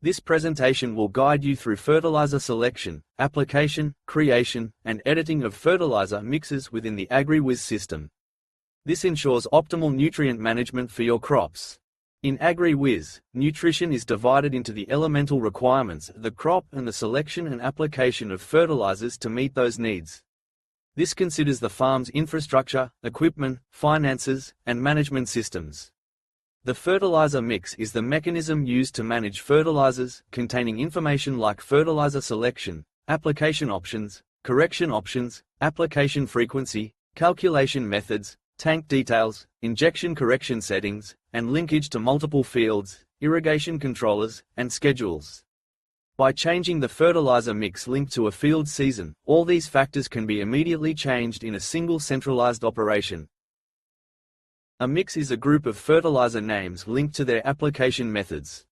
This presentation will guide you through fertilizer selection, application, creation, and editing of fertilizer mixes within the AgriWiz system. This ensures optimal nutrient management for your crops. In AgriWiz, nutrition is divided into the elemental requirements of the crop and the selection and application of fertilizers to meet those needs. This considers the farm's infrastructure, equipment, finances, and management systems. The fertilizer mix is the mechanism used to manage fertilizers, containing information like fertilizer selection, application options, correction options, application frequency, calculation methods, tank details, injection correction settings, and linkage to multiple fields, irrigation controllers, and schedules. By changing the fertilizer mix linked to a field season, all these factors can be immediately changed in a single centralized operation. A mix is a group of fertilizer names linked to their application methods.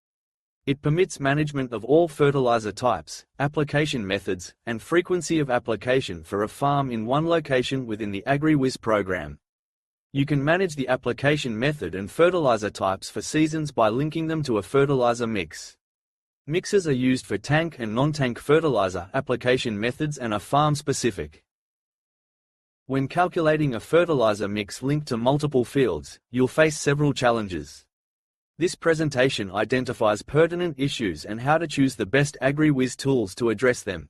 It permits management of all fertilizer types, application methods, and frequency of application for a farm in one location within the AgriWiz program. You can manage the application method and fertilizer types for seasons by linking them to a fertilizer mix. Mixes are used for tank and non-tank fertilizer application methods and are farm-specific. When calculating a fertilizer mix linked to multiple fields, you'll face several challenges. This presentation identifies pertinent issues and how to choose the best AgriWiz tools to address them.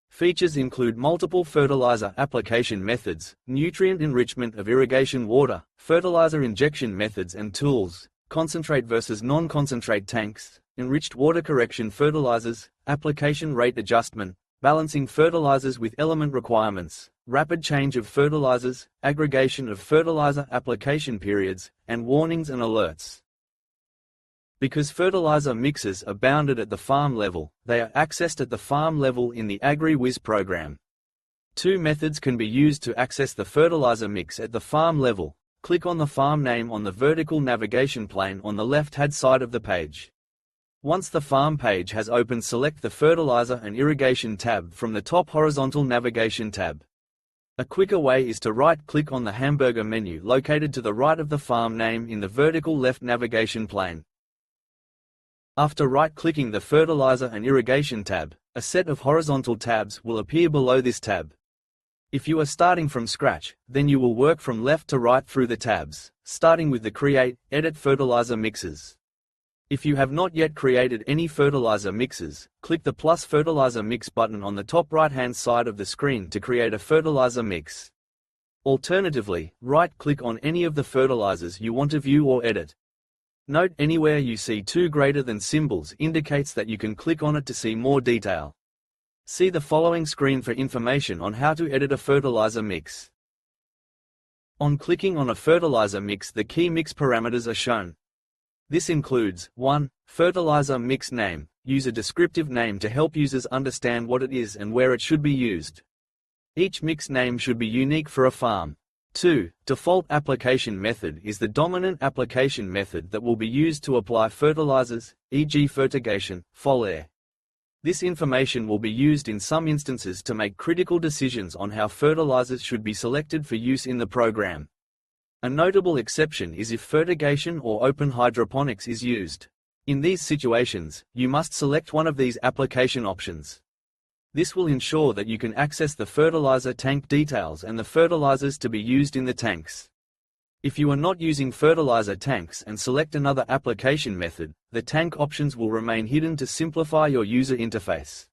Features include multiple fertilizer application methods, nutrient enrichment of irrigation water, fertilizer injection methods and tools, concentrate versus non-concentrate tanks, enriched water correction fertilizers, application rate adjustment, balancing fertilizers with element requirements, rapid change of fertilizers, aggregation of fertilizer application periods, and warnings and alerts. Because fertilizer mixes are bounded at the farm level, they are accessed at the farm level in the AgriWiz program. Two methods can be used to access the fertilizer mix at the farm level. Click on the farm name on the vertical navigation plane on the left-hand side of the page. Once the farm page has opened, select the Fertilizer and Irrigation tab from the top horizontal navigation tab. A quicker way is to right-click on the hamburger menu located to the right of the farm name in the vertical left navigation plane. After right-clicking the Fertilizer and Irrigation tab, a set of horizontal tabs will appear below this tab. If you are starting from scratch, then you will work from left to right through the tabs, starting with the Create, Edit Fertilizer Mixes. If you have not yet created any fertilizer mixes, click the plus Fertilizer Mix button on the top right-hand side of the screen to create a fertilizer mix. Alternatively, right-click on any of the fertilizers you want to view or edit. Note anywhere you see two greater than symbols indicates that you can click on it to see more detail. See the following screen for information on how to edit a fertilizer mix. On clicking on a fertilizer mix, the key mix parameters are shown. This includes 1. Fertilizer mix name. Use a descriptive name to help users understand what it is and where it should be used. Each mix name should be unique for a farm. 2. Default application method is the dominant application method that will be used to apply fertilizers, e.g. fertigation, foliar. This information will be used in some instances to make critical decisions on how fertilizers should be selected for use in the program. A notable exception is if fertigation or open hydroponics is used. In these situations, you must select one of these application options. This will ensure that you can access the fertilizer tank details and the fertilizers to be used in the tanks. If you are not using fertilizer tanks and select another application method, the tank options will remain hidden to simplify your user interface.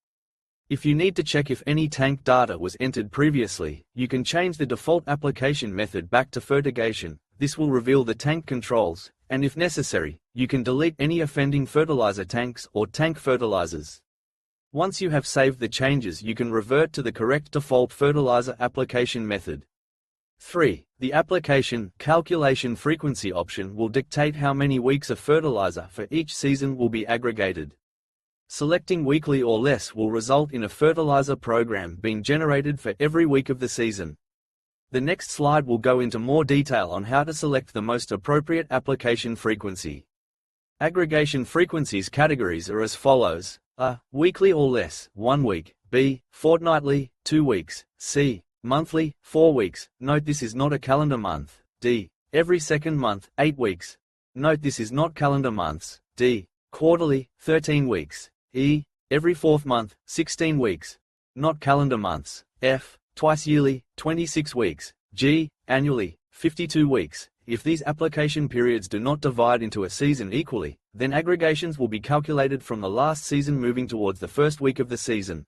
If you need to check if any tank data was entered previously, you can change the default application method back to fertigation. This will reveal the tank controls, and if necessary, you can delete any offending fertilizer tanks or tank fertilizers. Once you have saved the changes, you can revert to the correct default fertilizer application method. 3. The application calculation frequency option will dictate how many weeks of fertilizer for each season will be aggregated. Selecting weekly or less will result in a fertilizer program being generated for every week of the season. The next slide will go into more detail on how to select the most appropriate application frequency. Aggregation frequencies categories are as follows: A. Weekly or less, 1 week. B. Fortnightly, 2 weeks. C. Monthly, 4 weeks. Note this is not a calendar month. D. Every second month, 8 weeks. Note this is not calendar months. D. Quarterly, 13 weeks. E. Every fourth month, 16 weeks. Not calendar months. F. Twice yearly, 26 weeks. G. Annually, 52 weeks. If these application periods do not divide into a season equally, then aggregations will be calculated from the last season moving towards the first week of the season.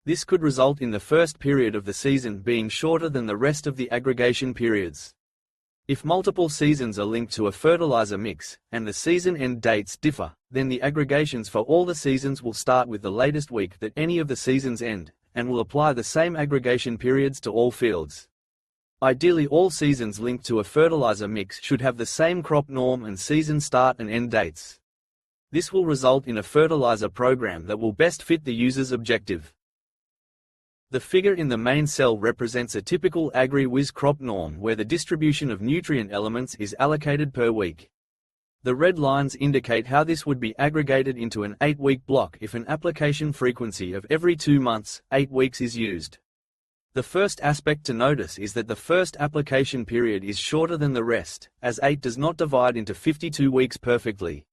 This could result in the first period of the season being shorter than the rest of the aggregation periods. If multiple seasons are linked to a fertilizer mix, and the season end dates differ, then the aggregations for all the seasons will start with the latest week that any of the seasons end, and will apply the same aggregation periods to all fields. Ideally, all seasons linked to a fertilizer mix should have the same crop norm and season start and end dates. This will result in a fertilizer program that will best fit the user's objective. The figure in the main cell represents a typical AgriWiz crop norm where the distribution of nutrient elements is allocated per week. The red lines indicate how this would be aggregated into an 8-week block if an application frequency of every 2 months, 8 weeks is used. The first aspect to notice is that the first application period is shorter than the rest, as 8 does not divide into 52 weeks perfectly.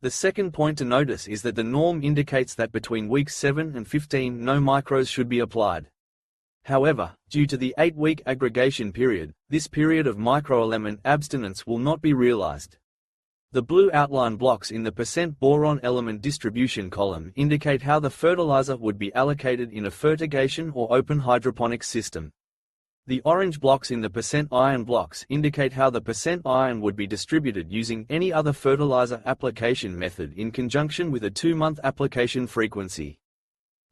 The second point to notice is that the norm indicates that between weeks 7 and 15 no micros should be applied. However, due to the 8-week aggregation period, this period of microelement abstinence will not be realized. The blue outline blocks in the percent boron element distribution column indicate how the fertilizer would be allocated in a fertigation or open hydroponics system. The orange blocks in the percent iron blocks indicate how the percent iron would be distributed using any other fertilizer application method in conjunction with a 2-month application frequency.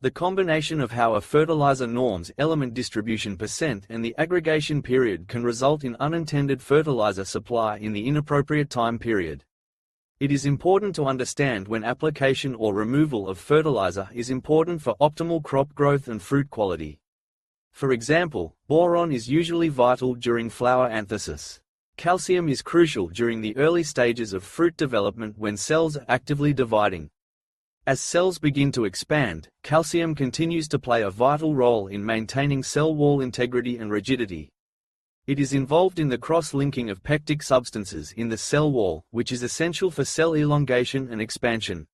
The combination of how a fertilizer norms element distribution percent and the aggregation period can result in unintended fertilizer supply in the inappropriate time period. It is important to understand when application or removal of fertilizer is important for optimal crop growth and fruit quality. For example, boron is usually vital during flower anthesis. Calcium is crucial during the early stages of fruit development when cells are actively dividing. As cells begin to expand, calcium continues to play a vital role in maintaining cell wall integrity and rigidity. It is involved in the cross-linking of pectic substances in the cell wall, which is essential for cell elongation and expansion.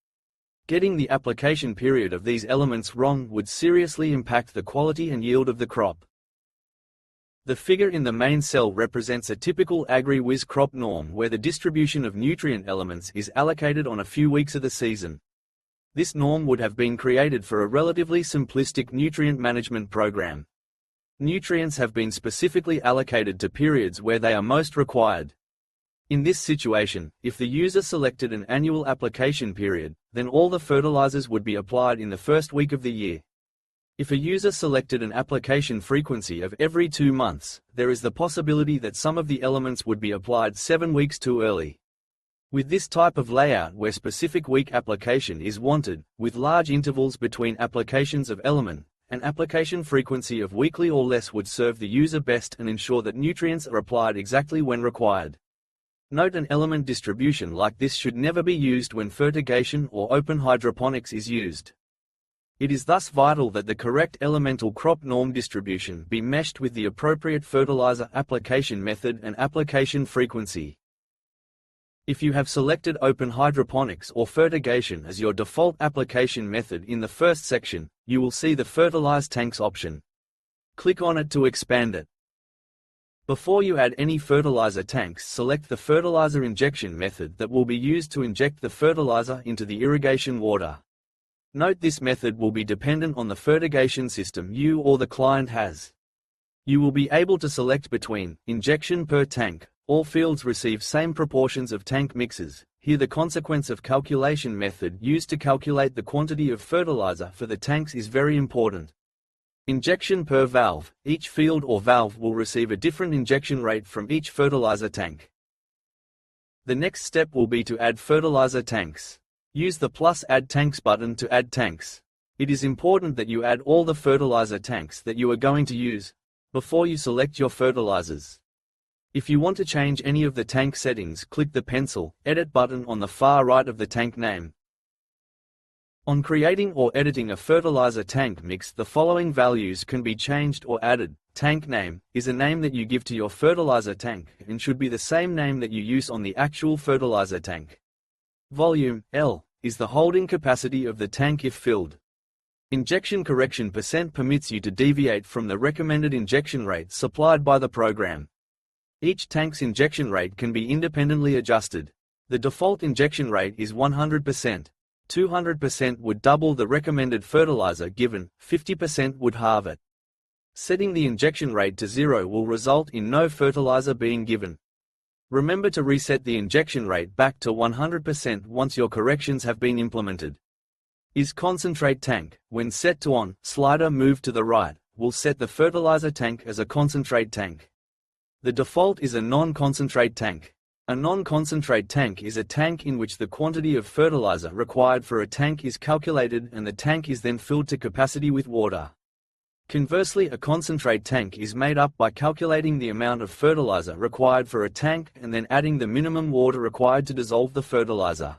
Getting the application period of these elements wrong would seriously impact the quality and yield of the crop. The figure in the main cell represents a typical AgriWiz crop norm where the distribution of nutrient elements is allocated on a few weeks of the season. This norm would have been created for a relatively simplistic nutrient management program. Nutrients have been specifically allocated to periods where they are most required. In this situation, if the user selected an annual application period, then all the fertilizers would be applied in the first week of the year. If a user selected an application frequency of every 2 months, there is the possibility that some of the elements would be applied 7 weeks too early. With this type of layout where specific week application is wanted, with large intervals between applications of element, an application frequency of weekly or less would serve the user best and ensure that nutrients are applied exactly when required. Note, an element distribution like this should never be used when fertigation or open hydroponics is used. It is thus vital that the correct elemental crop norm distribution be meshed with the appropriate fertilizer application method and application frequency. If you have selected open hydroponics or fertigation as your default application method in the first section, you will see the Fertilize Tanks option. Click on it to expand it. Before you add any fertilizer tanks, select the fertilizer injection method that will be used to inject the fertilizer into the irrigation water. Note, this method will be dependent on the fertigation system you or the client has. You will be able to select between injection per tank. All fields receive same proportions of tank mixes. Here the consequence of calculation method used to calculate the quantity of fertilizer for the tanks is very important. Injection per valve. Each field or valve will receive a different injection rate from each fertilizer tank. The next step will be to add fertilizer tanks. Use the plus Add Tanks button to add tanks. It is important that you add all the fertilizer tanks that you are going to use before you select your fertilizers. If you want to change any of the tank settings, click the pencil Edit button on the far right of the tank name. On creating or editing a fertilizer tank mix, the following values can be changed or added. Tank name is a name that you give to your fertilizer tank and should be the same name that you use on the actual fertilizer tank. Volume, L, is the holding capacity of the tank if filled. Injection correction % permits you to deviate from the recommended injection rate supplied by the program. Each tank's injection rate can be independently adjusted. The default injection rate is 100%. 200% would double the recommended fertilizer given, 50% would halve it. Setting the injection rate to 0 will result in no fertilizer being given. Remember to reset the injection rate back to 100% once your corrections have been implemented. Is concentrate tank, when set to on, slider move to the right, will set the fertilizer tank as a concentrate tank. The default is a non-concentrate tank. A non-concentrate tank is a tank in which the quantity of fertilizer required for a tank is calculated and the tank is then filled to capacity with water. Conversely, a concentrate tank is made up by calculating the amount of fertilizer required for a tank and then adding the minimum water required to dissolve the fertilizer.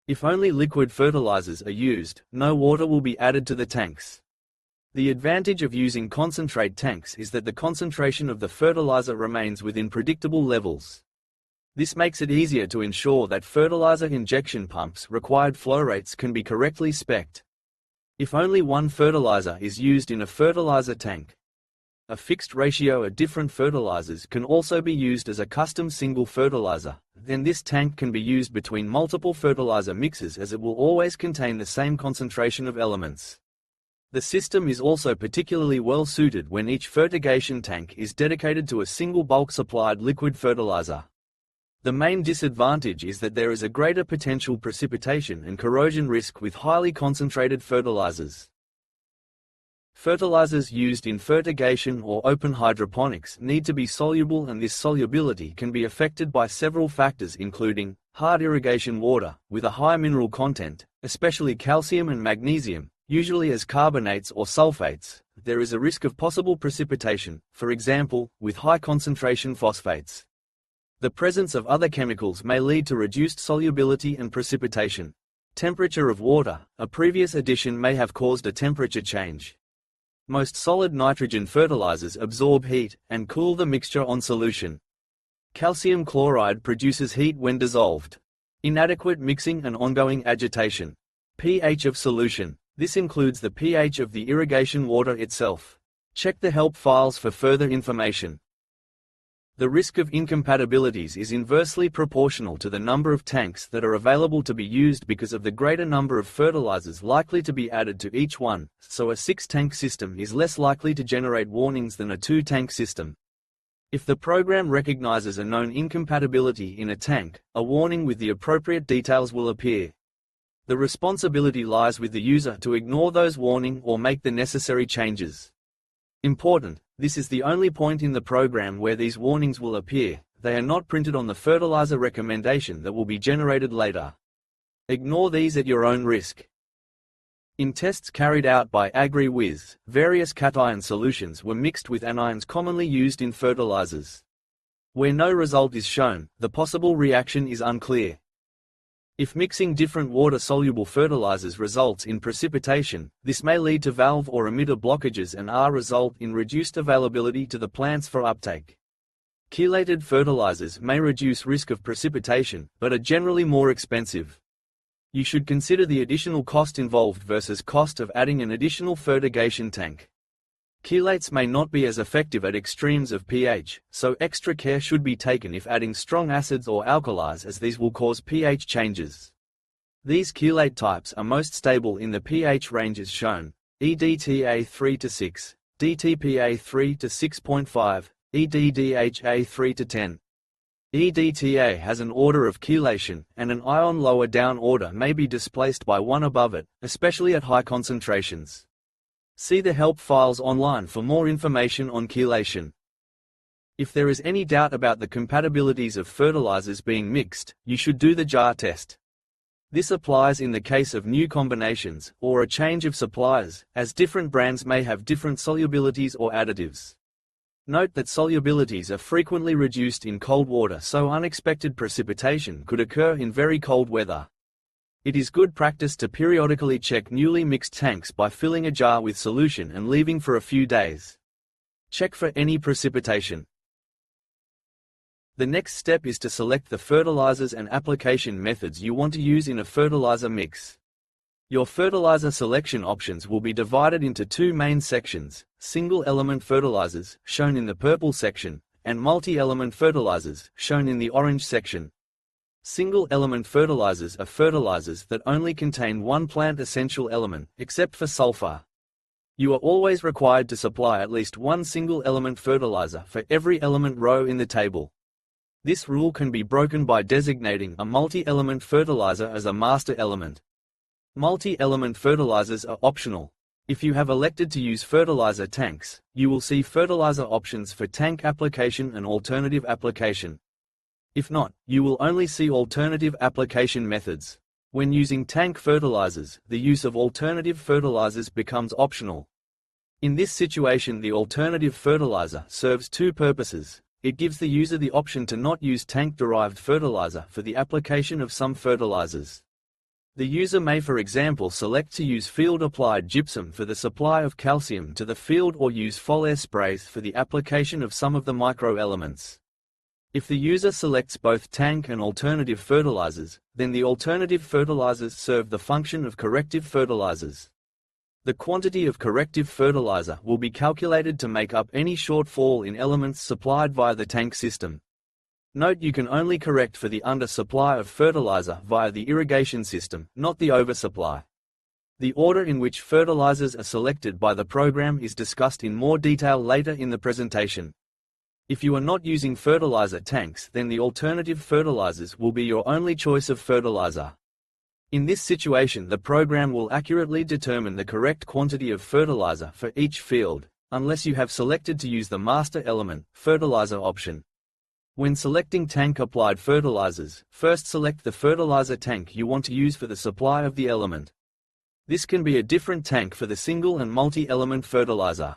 If only liquid fertilizers are used, no water will be added to the tanks. The advantage of using concentrate tanks is that the concentration of the fertilizer remains within predictable levels. This makes it easier to ensure that fertilizer injection pumps' required flow rates can be correctly spec'd. If only one fertilizer is used in a fertilizer tank, a fixed ratio of different fertilizers can also be used as a custom single fertilizer. Then this tank can be used between multiple fertilizer mixes as it will always contain the same concentration of elements. The system is also particularly well suited when each fertigation tank is dedicated to a single bulk supplied liquid fertilizer. The main disadvantage is that there is a greater potential precipitation and corrosion risk with highly concentrated fertilizers. Fertilizers used in fertigation or open hydroponics need to be soluble, and this solubility can be affected by several factors including hard irrigation water, with a high mineral content, especially calcium and magnesium, usually as carbonates or sulfates. There is a risk of possible precipitation, for example, with high concentration phosphates. The presence of other chemicals may lead to reduced solubility and precipitation. Temperature of water, a previous addition may have caused a temperature change. Most solid nitrogen fertilizers absorb heat and cool the mixture on solution. Calcium chloride produces heat when dissolved. Inadequate mixing and ongoing agitation. pH of solution. This includes the pH of the irrigation water itself. Check the help files for further information. The risk of incompatibilities is inversely proportional to the number of tanks that are available to be used because of the greater number of fertilizers likely to be added to each one, so a 6-tank system is less likely to generate warnings than a 2-tank system. If the program recognizes a known incompatibility in a tank, a warning with the appropriate details will appear. The responsibility lies with the user to ignore those warnings or make the necessary changes. Important: this is the only point in the program where these warnings will appear. They are not printed on the fertilizer recommendation that will be generated later. Ignore these at your own risk. In tests carried out by AgriWiz, various cation solutions were mixed with anions commonly used in fertilizers. Where no result is shown, the possible reaction is unclear. If mixing different water-soluble fertilizers results in precipitation, this may lead to valve or emitter blockages and result in reduced availability to the plants for uptake. Chelated fertilizers may reduce risk of precipitation, but are generally more expensive. You should consider the additional cost involved versus cost of adding an additional fertigation tank. Chelates may not be as effective at extremes of pH, so extra care should be taken if adding strong acids or alkalis, as these will cause pH changes. These chelate types are most stable in the pH ranges shown: EDTA 3 to 6, DTPA 3 to 6.5, EDDHA 3 to 10. EDTA has an order of chelation, and an ion lower down order may be displaced by one above it, especially at high concentrations. See the help files online for more information on chelation. If there is any doubt about the compatibilities of fertilizers being mixed, you should do the jar test. This applies in the case of new combinations, or a change of suppliers, as different brands may have different solubilities or additives. Note that solubilities are frequently reduced in cold water, so unexpected precipitation could occur in very cold weather. It is good practice to periodically check newly mixed tanks by filling a jar with solution and leaving for a few days. Check for any precipitation. The next step is to select the fertilizers and application methods you want to use in a fertilizer mix. Your fertilizer selection options will be divided into two main sections: single-element fertilizers, shown in the purple section, and multi-element fertilizers, shown in the orange section. Single-element fertilizers are fertilizers that only contain one plant essential element, except for sulfur. You are always required to supply at least one single-element fertilizer for every element row in the table. This rule can be broken by designating a multi-element fertilizer as a master element. Multi-element fertilizers are optional. If you have elected to use fertilizer tanks, you will see fertilizer options for tank application and alternative application. If not, you will only see alternative application methods. When using tank fertilizers, the use of alternative fertilizers becomes optional. In this situation, the alternative fertilizer serves two purposes. It gives the user the option to not use tank-derived fertilizer for the application of some fertilizers. The user may, for example, select to use field-applied gypsum for the supply of calcium to the field, or use foliar sprays for the application of some of the microelements. If the user selects both tank and alternative fertilizers, then the alternative fertilizers serve the function of corrective fertilizers. The quantity of corrective fertilizer will be calculated to make up any shortfall in elements supplied via the tank system. Note, you can only correct for the undersupply of fertilizer via the irrigation system, not the oversupply. The order in which fertilizers are selected by the program is discussed in more detail later in the presentation. If you are not using fertilizer tanks, then the alternative fertilizers will be your only choice of fertilizer. In this situation, the program will accurately determine the correct quantity of fertilizer for each field, unless you have selected to use the master element fertilizer option. When selecting tank-applied fertilizers, first select the fertilizer tank you want to use for the supply of the element. This can be a different tank for the single and multi-element fertilizer.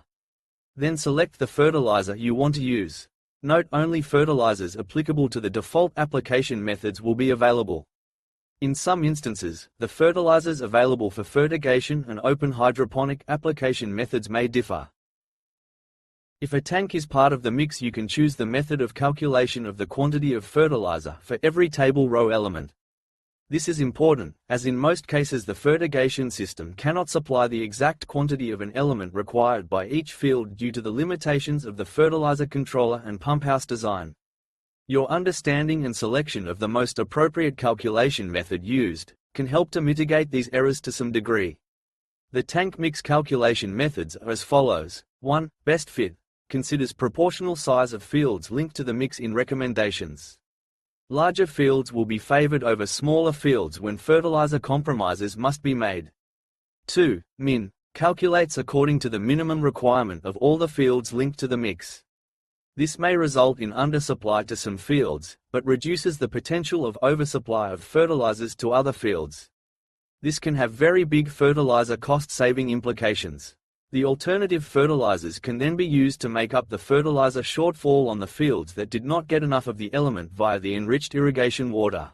Then select the fertilizer you want to use. Note, only fertilizers applicable to the default application methods will be available. In some instances, the fertilizers available for fertigation and open hydroponic application methods may differ. If a tank is part of the mix, you can choose the method of calculation of the quantity of fertilizer for every table row element. This is important, as in most cases the fertigation system cannot supply the exact quantity of an element required by each field due to the limitations of the fertilizer controller and pumphouse design. Your understanding and selection of the most appropriate calculation method used can help to mitigate these errors to some degree. The tank mix calculation methods are as follows. 1. Best fit considers proportional size of fields linked to the mix in recommendations. Larger fields will be favored over smaller fields when fertilizer compromises must be made. 2. Min calculates according to the minimum requirement of all the fields linked to the mix. This may result in undersupply to some fields, but reduces the potential of oversupply of fertilizers to other fields. This can have very big fertilizer cost-saving implications. The alternative fertilizers can then be used to make up the fertilizer shortfall on the fields that did not get enough of the element via the enriched irrigation water.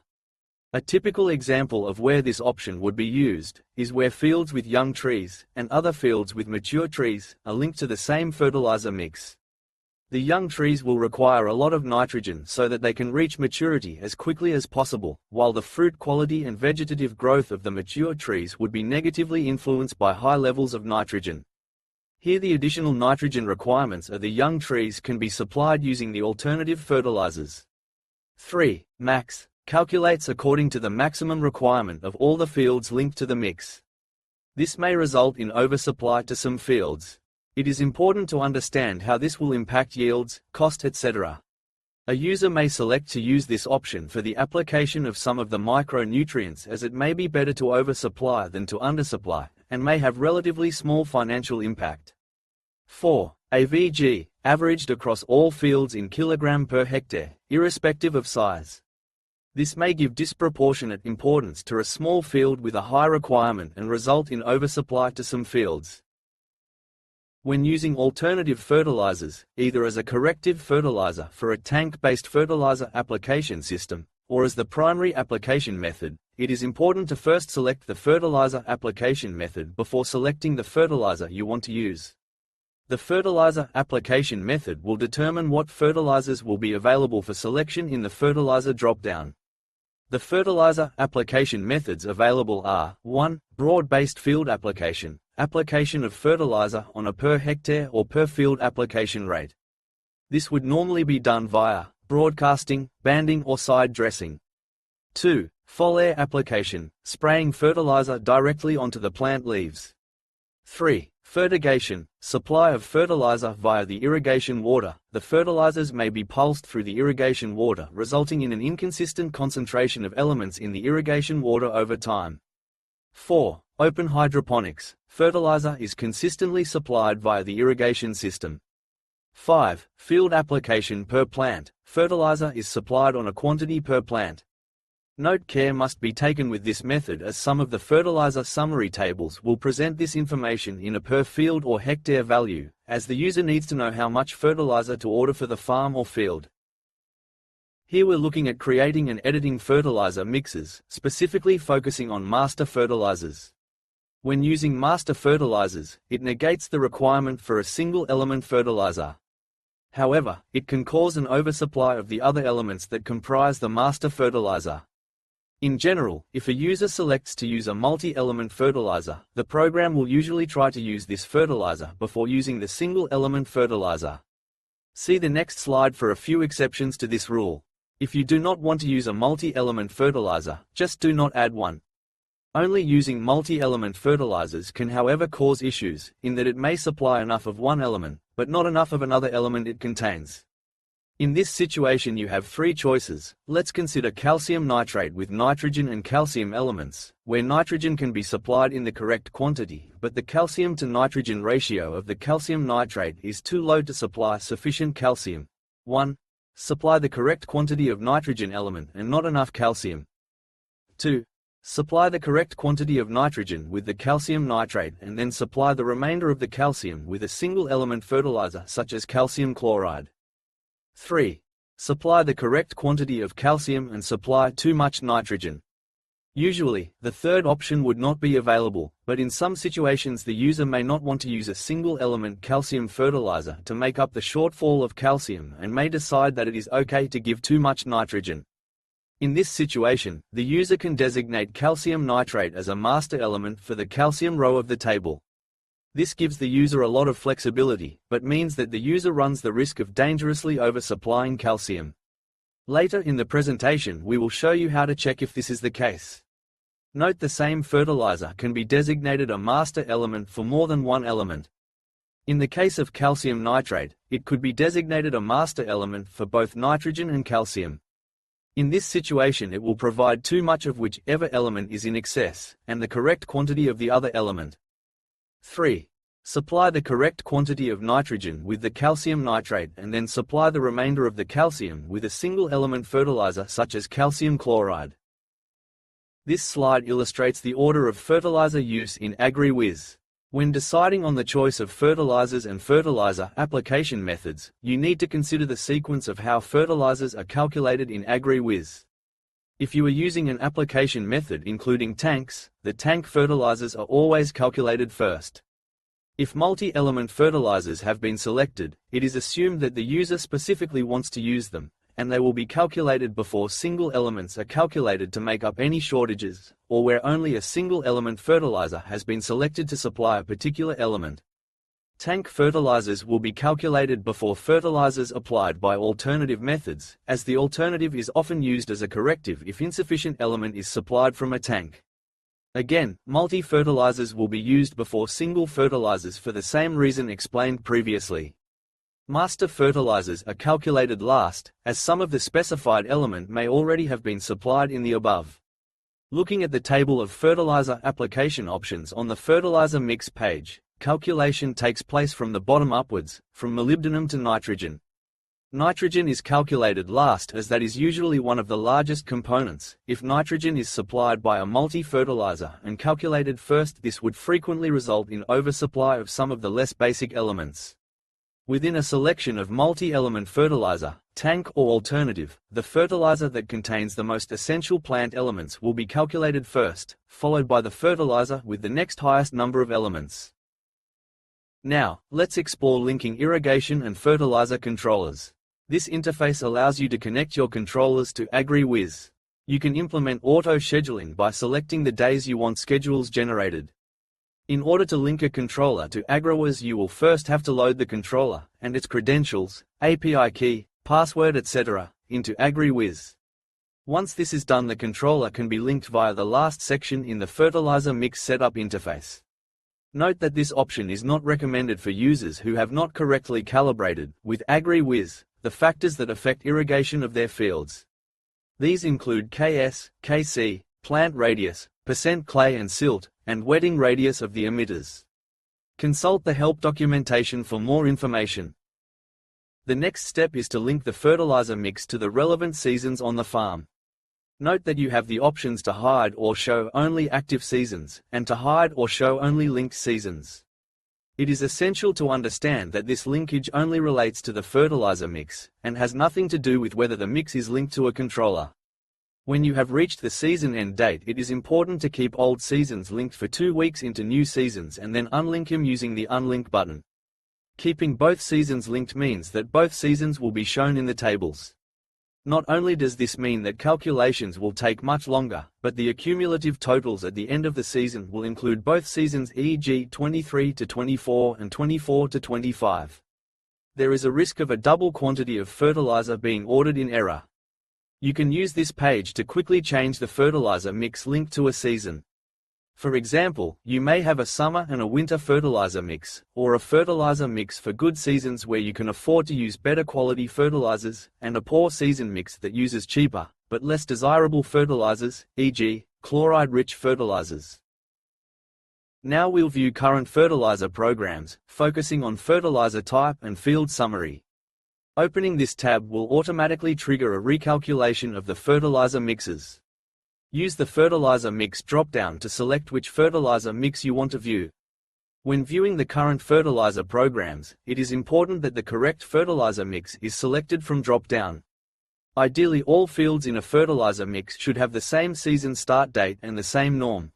A typical example of where this option would be used is where fields with young trees and other fields with mature trees are linked to the same fertilizer mix. The young trees will require a lot of nitrogen so that they can reach maturity as quickly as possible, while the fruit quality and vegetative growth of the mature trees would be negatively influenced by high levels of nitrogen. Here the additional nitrogen requirements of the young trees can be supplied using the alternative fertilizers. 3. Max calculates according to the maximum requirement of all the fields linked to the mix. This may result in oversupply to some fields. It is important to understand how this will impact yields, cost, etc. A user may select to use this option for the application of some of the micronutrients, as it may be better to oversupply than to undersupply, and may have relatively small financial impact. 4. AVG, averaged across all fields in kilogram per hectare, irrespective of size. This may give disproportionate importance to a small field with a high requirement and result in oversupply to some fields. When using alternative fertilizers, either as a corrective fertilizer for a tank-based fertilizer application system, or as the primary application method, it is important to first select the fertilizer application method before selecting the fertilizer you want to use. The fertilizer application method will determine what fertilizers will be available for selection in the fertilizer drop-down. The fertilizer application methods available are 1. Broad-based field application, application of fertilizer on a per hectare or per field application rate. This would normally be done via broadcasting, banding or side dressing. 2. Foliar application, spraying fertilizer directly onto the plant leaves. 3. Fertigation, supply of fertilizer via the irrigation water. The fertilizers may be pulsed through the irrigation water, resulting in an inconsistent concentration of elements in the irrigation water over time. 4. Open hydroponics, fertilizer is consistently supplied via the irrigation system. 5. Field application per plant, fertilizer is supplied on a quantity per plant. Note: care must be taken with this method, as some of the fertilizer summary tables will present this information in a per field or hectare value, as the user needs to know how much fertilizer to order for the farm or field. Here we're looking at creating and editing fertilizer mixes, specifically focusing on master fertilizers. When using master fertilizers, it negates the requirement for a single element fertilizer. However, it can cause an oversupply of the other elements that comprise the master fertilizer. In general, if a user selects to use a multi-element fertilizer, the program will usually try to use this fertilizer before using the single-element fertilizer. See the next slide for a few exceptions to this rule. If you do not want to use a multi-element fertilizer, just do not add one. Only using multi-element fertilizers can, however, cause issues, in that it may supply enough of one element, but not enough of another element it contains. In this situation you have three choices. Let's consider calcium nitrate with nitrogen and calcium elements, where nitrogen can be supplied in the correct quantity, but the calcium to nitrogen ratio of the calcium nitrate is too low to supply sufficient calcium. 1. Supply the correct quantity of nitrogen element and not enough calcium. 2. Supply the correct quantity of nitrogen with the calcium nitrate and then supply the remainder of the calcium with a single element fertilizer such as calcium chloride. 3. Supply the correct quantity of calcium and supply too much nitrogen. Usually, the third option would not be available, but in some situations the user may not want to use a single element calcium fertilizer to make up the shortfall of calcium and may decide that it is okay to give too much nitrogen. In this situation, the user can designate calcium nitrate as a master element for the calcium row of the table. This gives the user a lot of flexibility, but means that the user runs the risk of dangerously oversupplying calcium. Later in the presentation we will show you how to check if this is the case. Note: the same fertilizer can be designated a master element for more than one element. In the case of calcium nitrate, it could be designated a master element for both nitrogen and calcium. In this situation it will provide too much of whichever element is in excess, and the correct quantity of the other element. 3. Supply the correct quantity of nitrogen with the calcium nitrate and then supply the remainder of the calcium with a single element fertilizer such as calcium chloride. This slide illustrates the order of fertilizer use in AgriWiz. When deciding on the choice of fertilizers and fertilizer application methods, you need to consider the sequence of how fertilizers are calculated in AgriWiz. If you are using an application method including tanks, the tank fertilizers are always calculated first. If multi-element fertilizers have been selected, it is assumed that the user specifically wants to use them, and they will be calculated before single elements are calculated to make up any shortages, or where only a single element fertilizer has been selected to supply a particular element. Tank fertilizers will be calculated before fertilizers applied by alternative methods, as the alternative is often used as a corrective if insufficient element is supplied from a tank. Again, multi-fertilizers will be used before single fertilizers for the same reason explained previously. Master fertilizers are calculated last, as some of the specified element may already have been supplied in the above. Looking at the table of fertilizer application options on the fertilizer mix page, calculation takes place from the bottom upwards, from molybdenum to nitrogen. Nitrogen is calculated last as that is usually one of the largest components. If nitrogen is supplied by a multi-fertilizer and calculated first, this would frequently result in oversupply of some of the less basic elements. Within a selection of multi-element fertilizer, tank or alternative, the fertilizer that contains the most essential plant elements will be calculated first, followed by the fertilizer with the next highest number of elements. Now, let's explore linking irrigation and fertilizer controllers. This interface allows you to connect your controllers to AgriWiz. You can implement auto-scheduling by selecting the days you want schedules generated. In order to link a controller to AgriWiz, you will first have to load the controller and its credentials, API key, password etc. into AgriWiz. Once this is done, the controller can be linked via the last section in the fertilizer mix setup interface. Note that this option is not recommended for users who have not correctly calibrated, with AgriWiz, the factors that affect irrigation of their fields. These include KS, KC, plant radius, percent clay and silt, and wetting radius of the emitters. Consult the help documentation for more information. The next step is to link the fertilizer mix to the relevant seasons on the farm. Note that you have the options to hide or show only active seasons, and to hide or show only linked seasons. It is essential to understand that this linkage only relates to the fertilizer mix, and has nothing to do with whether the mix is linked to a controller. When you have reached the season end date, it is important to keep old seasons linked for 2 weeks into new seasons and then unlink them using the Unlink button. Keeping both seasons linked means that both seasons will be shown in the tables. Not only does this mean that calculations will take much longer, but the accumulative totals at the end of the season will include both seasons, e.g. 23 to 24 and 24 to 25. There is a risk of a double quantity of fertilizer being ordered in error. You can use this page to quickly change the fertilizer mix linked to a season. For example, you may have a summer and a winter fertilizer mix, or a fertilizer mix for good seasons where you can afford to use better quality fertilizers, and a poor season mix that uses cheaper, but less desirable fertilizers, e.g., chloride-rich fertilizers. Now we'll view current fertilizer programs, focusing on fertilizer type and field summary. Opening this tab will automatically trigger a recalculation of the fertilizer mixes. Use the Fertilizer Mix drop-down to select which fertilizer mix you want to view. When viewing the current fertilizer programs, it is important that the correct fertilizer mix is selected from drop-down. Ideally, all fields in a fertilizer mix should have the same season start date and the same norm.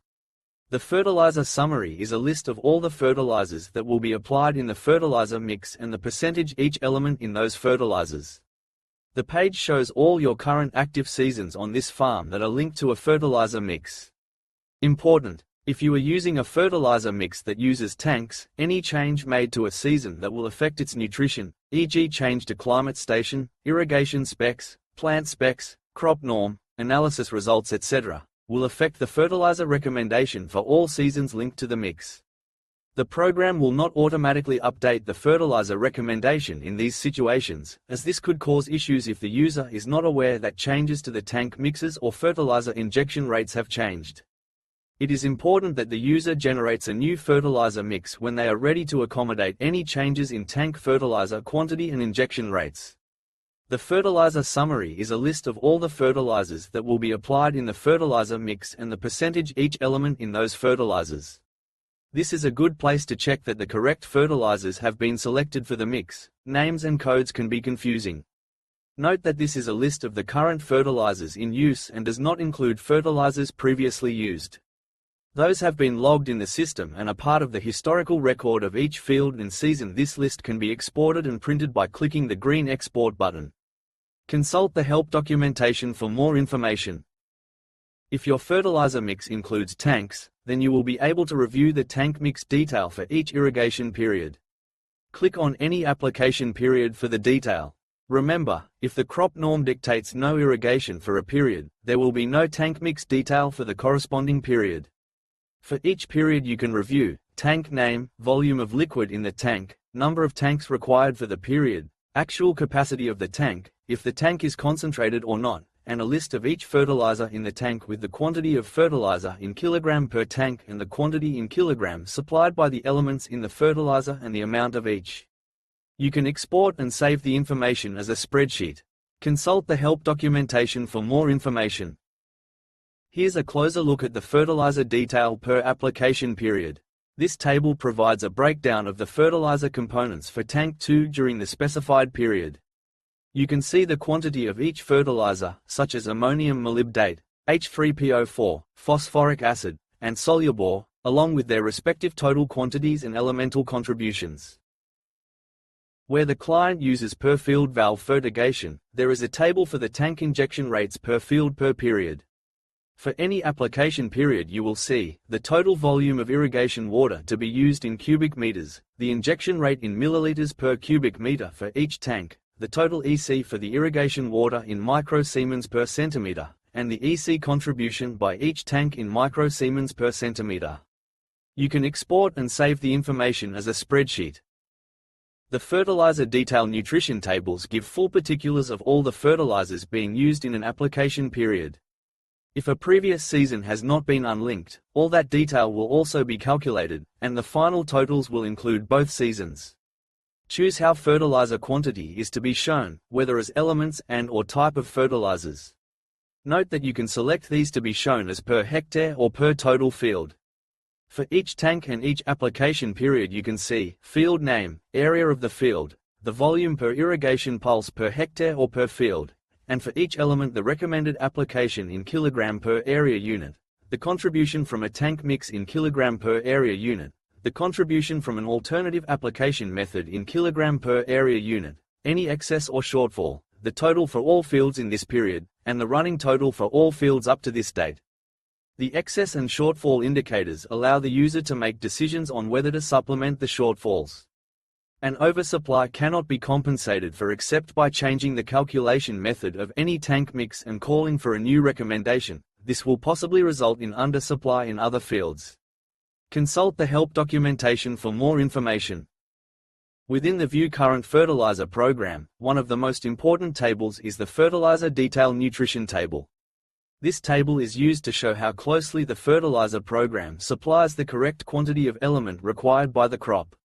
The fertilizer summary is a list of all the fertilizers that will be applied in the fertilizer mix and the percentage each element in those fertilizers. The page shows all your current active seasons on this farm that are linked to a fertilizer mix. Important: if you are using a fertilizer mix that uses tanks, any change made to a season that will affect its nutrition, e.g. change to climate station, irrigation specs, plant specs, crop norm, analysis results etc., will affect the fertilizer recommendation for all seasons linked to the mix. The program will not automatically update the fertilizer recommendation in these situations, as this could cause issues if the user is not aware that changes to the tank mixes or fertilizer injection rates have changed. It is important that the user generates a new fertilizer mix when they are ready to accommodate any changes in tank fertilizer quantity and injection rates. The fertilizer summary is a list of all the fertilizers that will be applied in the fertilizer mix and the percentage each element in those fertilizers. This is a good place to check that the correct fertilizers have been selected for the mix. Names and codes can be confusing. Note that this is a list of the current fertilizers in use and does not include fertilizers previously used. Those have been logged in the system and are part of the historical record of each field and season. This list can be exported and printed by clicking the green Export button. Consult the help documentation for more information. If your fertilizer mix includes tanks, then you will be able to review the tank mix detail for each irrigation period. Click on any application period for the detail. Remember, if the crop norm dictates no irrigation for a period, there will be no tank mix detail for the corresponding period. For each period you can review tank name, volume of liquid in the tank, number of tanks required for the period, actual capacity of the tank, if the tank is concentrated or not, and a list of each fertilizer in the tank with the quantity of fertilizer in kilogram per tank and the quantity in kilograms supplied by the elements in the fertilizer and the amount of each. You can export and save the information as a spreadsheet. Consult the help documentation for more information. Here's a closer look at the fertilizer detail per application period. This table provides a breakdown of the fertilizer components for tank 2 during the specified period. You can see the quantity of each fertilizer, such as ammonium molybdate, H3PO4, phosphoric acid, and solubor, along with their respective total quantities and elemental contributions. Where the client uses per-field valve fertigation, there is a table for the tank injection rates per field per period. For any application period you will see the total volume of irrigation water to be used in cubic meters, the injection rate in milliliters per cubic meter for each tank, the total EC for the irrigation water in microsiemens per centimeter, and the EC contribution by each tank in microsiemens per centimeter. You can export and save the information as a spreadsheet. The fertilizer detail nutrition tables give full particulars of all the fertilizers being used in an application period. If a previous season has not been unlinked, all that detail will also be calculated, and the final totals will include both seasons. Choose how fertilizer quantity is to be shown, whether as elements and/or type of fertilizers. Note that you can select these to be shown as per hectare or per total field. For each tank and each application period you can see field name, area of the field, the volume per irrigation pulse per hectare or per field, and for each element the recommended application in kilogram per area unit, the contribution from a tank mix in kilogram per area unit, the contribution from an alternative application method in kilogram per area unit, any excess or shortfall, the total for all fields in this period, and the running total for all fields up to this date. The excess and shortfall indicators allow the user to make decisions on whether to supplement the shortfalls. An oversupply cannot be compensated for except by changing the calculation method of any tank mix and calling for a new recommendation. This will possibly result in undersupply in other fields. Consult the help documentation for more information. Within the View Current Fertilizer program, one of the most important tables is the Fertilizer Detail Nutrition Table. This table is used to show how closely the fertilizer program supplies the correct quantity of element required by the crop.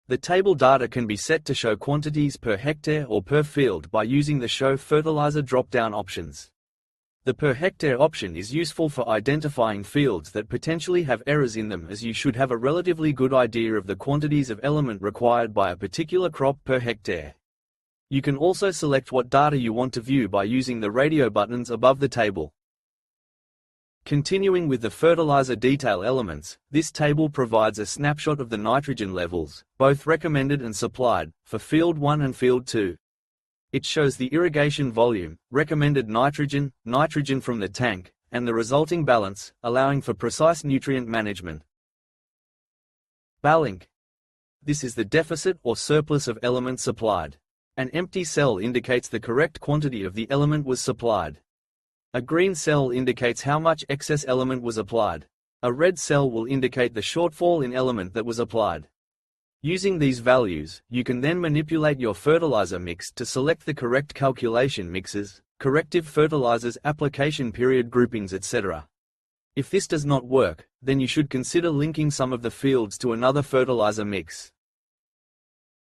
The table data can be set to show quantities per hectare or per field by using the Show Fertilizer drop-down options. The per hectare option is useful for identifying fields that potentially have errors in them, as you should have a relatively good idea of the quantities of element required by a particular crop per hectare. You can also select what data you want to view by using the radio buttons above the table. Continuing with the fertilizer detail elements, this table provides a snapshot of the nitrogen levels, both recommended and supplied, for Field 1 and Field 2. It shows the irrigation volume, recommended nitrogen, nitrogen from the tank, and the resulting balance, allowing for precise nutrient management. Balance. This is the deficit or surplus of element supplied. An empty cell indicates the correct quantity of the element was supplied. A green cell indicates how much excess element was applied. A red cell will indicate the shortfall in element that was applied. Using these values, you can then manipulate your fertilizer mix to select the correct calculation mixes, corrective fertilizers, application period groupings, etc. If this does not work, then you should consider linking some of the fields to another fertilizer mix.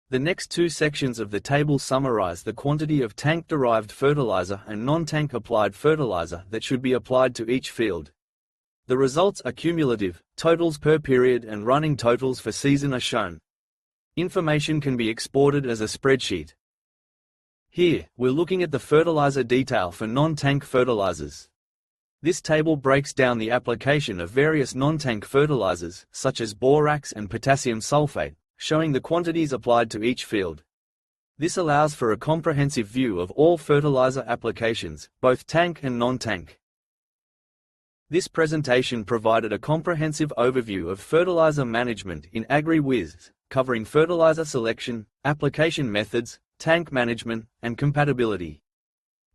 The next two sections of the table summarize the quantity of tank-derived fertilizer and non-tank applied fertilizer that should be applied to each field. The results are cumulative, totals per period and running totals for season are shown. Information can be exported as a spreadsheet. Here, we're looking at the fertilizer detail for non-tank fertilizers. This table breaks down the application of various non-tank fertilizers, such as borax and potassium sulfate, showing the quantities applied to each field. This allows for a comprehensive view of all fertilizer applications, both tank and non-tank. This presentation provided a comprehensive overview of fertilizer management in AgriWiz, covering fertilizer selection, application methods, tank management, and compatibility.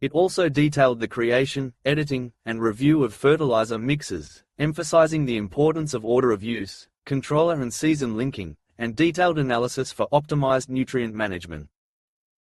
It also detailed the creation, editing, and review of fertilizer mixes, emphasizing the importance of order of use, controller and season linking, and detailed analysis for optimized nutrient management.